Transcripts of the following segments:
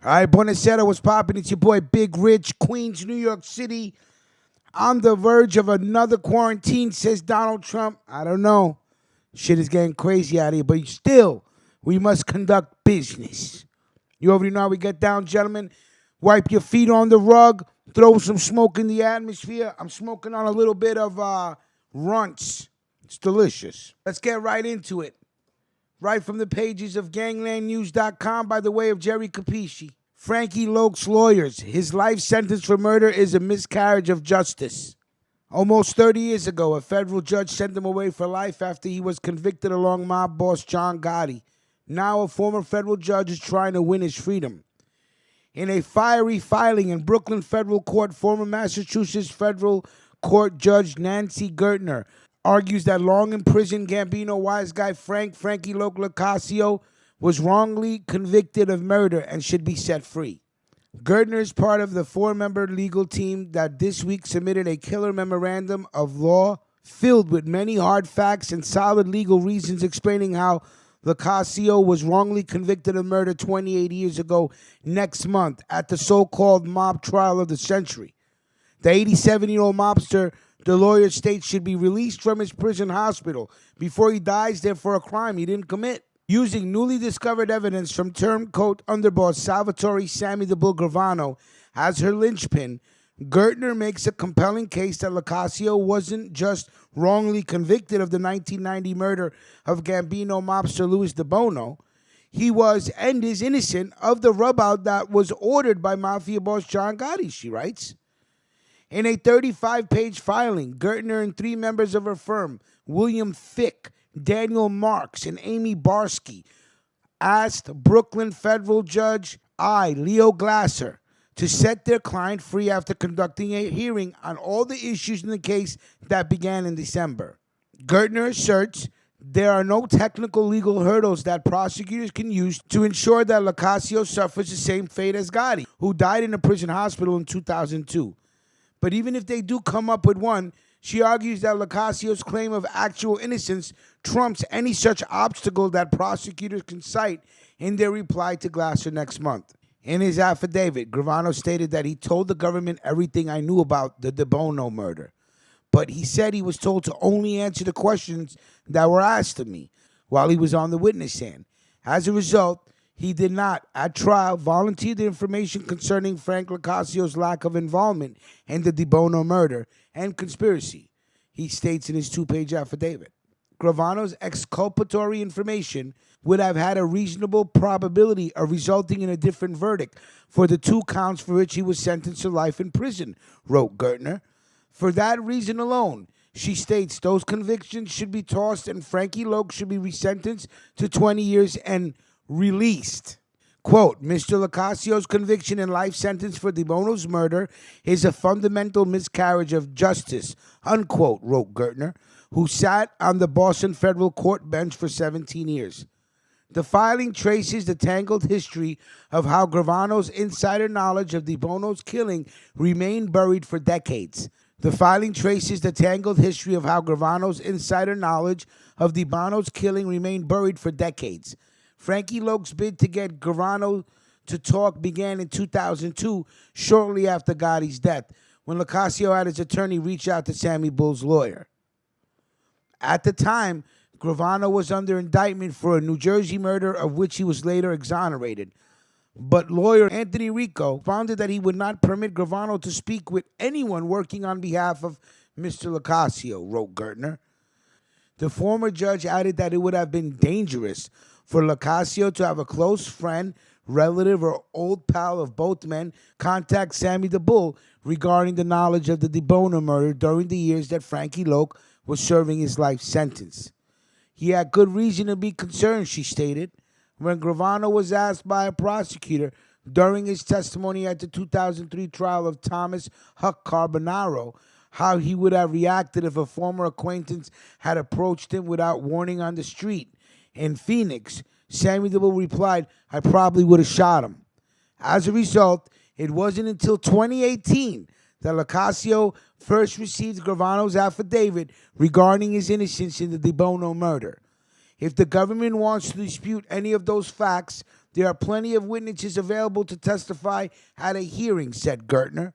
All right, Buonasera, what's poppin'? It's your boy Big Rich, Queens, New York City. On the verge of another quarantine, says Donald Trump. I don't know. Shit is getting crazy out here, but still, we must conduct business. You already know how we get down, gentlemen. Wipe your feet on the rug, throw some smoke in the atmosphere. I'm smoking on a little bit of runts. It's delicious. Let's get right into it. Right from the pages of ganglandnews.com by the way of Jerry Capisci. Frankie Loc's lawyers. His life sentence for murder is a miscarriage of justice. Almost 30 years ago, a federal judge sent him away for life after he was convicted along mob boss John Gotti. Now a former federal judge is trying to win his freedom. In a fiery filing in Brooklyn federal court, former Massachusetts federal court judge Nancy Gertner argues that long-imprisoned Gambino wiseguy Frankie Loc Locascio was wrongly convicted of murder and should be set free. Gertner is part of the four-member legal team that this week submitted a killer memorandum of law filled with many hard facts and solid legal reasons explaining how Locascio was wrongly convicted of murder 28 years ago next month at the so-called mob trial of the century. The 87-year-old mobster, the lawyer states, should be released from his prison hospital before he dies there for a crime he didn't commit. Using newly discovered evidence from turncoat underboss Salvatore Sammy the Bull Gravano as her linchpin, Gertner makes a compelling case that Locascio wasn't just wrongly convicted of the 1990 murder of Gambino mobster Louis DeBono. He was and is innocent of the rub-out that was ordered by mafia boss John Gotti, she writes. In a 35-page filing, Gertner and three members of her firm, William Fick, Daniel Marks, and Amy Barsky, asked Brooklyn federal judge Leo Glasser to set their client free after conducting a hearing on all the issues in the case that began in December. Gertner asserts there are no technical legal hurdles that prosecutors can use to ensure that Locascio suffers the same fate as Gotti, who died in a prison hospital in 2002. But even if they do come up with one, she argues that Locaccio's claim of actual innocence trumps any such obstacle that prosecutors can cite in their reply to Glasser next month. In his affidavit, Gravano stated that he told the government everything I knew about the DeBono murder, but he said he was told to only answer the questions that were asked of me while he was on the witness stand. As a result, he did not, at trial, volunteer the information concerning Frank Locaccio's lack of involvement in the DeBono murder and conspiracy, he states in his two-page affidavit. Gravano's exculpatory information would have had a reasonable probability of resulting in a different verdict for the two counts for which he was sentenced to life in prison, wrote Gertner. For that reason alone, she states those convictions should be tossed and Frankie Loc should be resentenced to 20 years and released. Quote, Mr. Locaccio's conviction and life sentence for DeBono's murder is a fundamental miscarriage of justice, unquote, wrote Gertner, who sat on the Boston federal court bench for 17 years. The filing traces the tangled history of how Gravano's insider knowledge of DeBono's killing remained buried for decades. The filing traces the tangled history of how Gravano's insider knowledge of DeBono's killing remained buried for decades. Frankie Loc's bid to get Gravano to talk began in 2002, shortly after Gotti's death, when Locascio had his attorney reach out to Sammy Bull's lawyer. At the time, Gravano was under indictment for a New Jersey murder of which he was later exonerated. But lawyer Anthony Rico found that he would not permit Gravano to speak with anyone working on behalf of Mr. Locascio, wrote Gertner. The former judge added that it would have been dangerous for Locascio to have a close friend, relative, or old pal of both men contact Sammy the Bull regarding the knowledge of the DeBono murder during the years that Frankie Loc was serving his life sentence. He had good reason to be concerned, she stated. When Gravano was asked by a prosecutor during his testimony at the 2003 trial of Thomas Huck Carbonaro how he would have reacted if a former acquaintance had approached him without warning on the street in Phoenix, Sammy the Bull replied, I probably would have shot him. As a result, it wasn't until 2018 that Locascio first received Gravano's affidavit regarding his innocence in the DeBono murder. If the government wants to dispute any of those facts, There are plenty of witnesses available to testify at a hearing, said Gertner.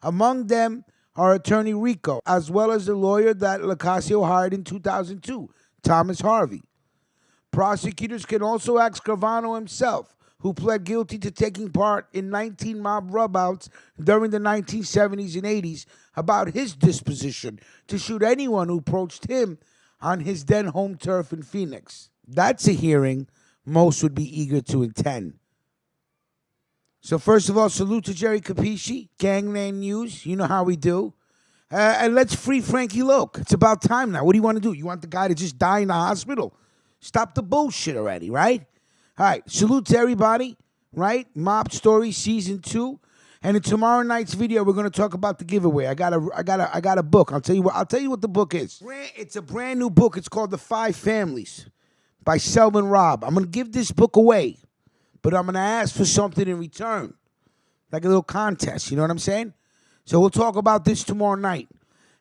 Among them are attorney Rico, as well as the lawyer that Locascio hired in 2002, Thomas Harvey. Prosecutors can also ask Gambino himself, who pled guilty to taking part in 19 mob rub-outs during the 1970s and 80s, about his disposition to shoot anyone who approached him on his then home turf in Phoenix. That's a hearing most would be eager to attend. So first of all, salute to Jerry Capisci, Gangland News. You know how we do. And let's free Frankie Loc. It's about time now. What do you want to do? You want the guy to just die in the hospital? Stop the bullshit already, right? All right, salute to everybody, right? Mob Story Season 2. And in tomorrow night's video, we're going to talk about the giveaway. I got a book. I'll tell you what the book is. It's a brand new book. It's called The 5 Families by Selman Robb. I'm going to give this book away, but I'm going to ask for something in return, like a little contest. You know what I'm saying? So we'll talk about this tomorrow night.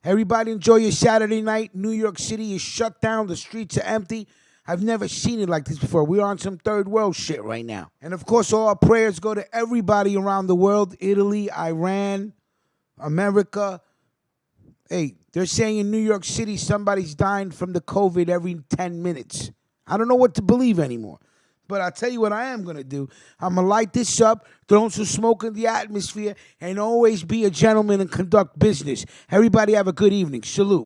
Everybody enjoy your Saturday night. New York City is shut down. The streets are empty. I've never seen it like this before. We're on some third world shit right now. And of course, all our prayers go to everybody around the world. Italy, Iran, America. Hey, they're saying in New York City somebody's dying from the COVID every 10 minutes. I don't know what to believe anymore. But I'll tell you what I am going to do. I'm going to light this up, throw some smoke in the atmosphere, and always be a gentleman and conduct business. Everybody have a good evening. Salute.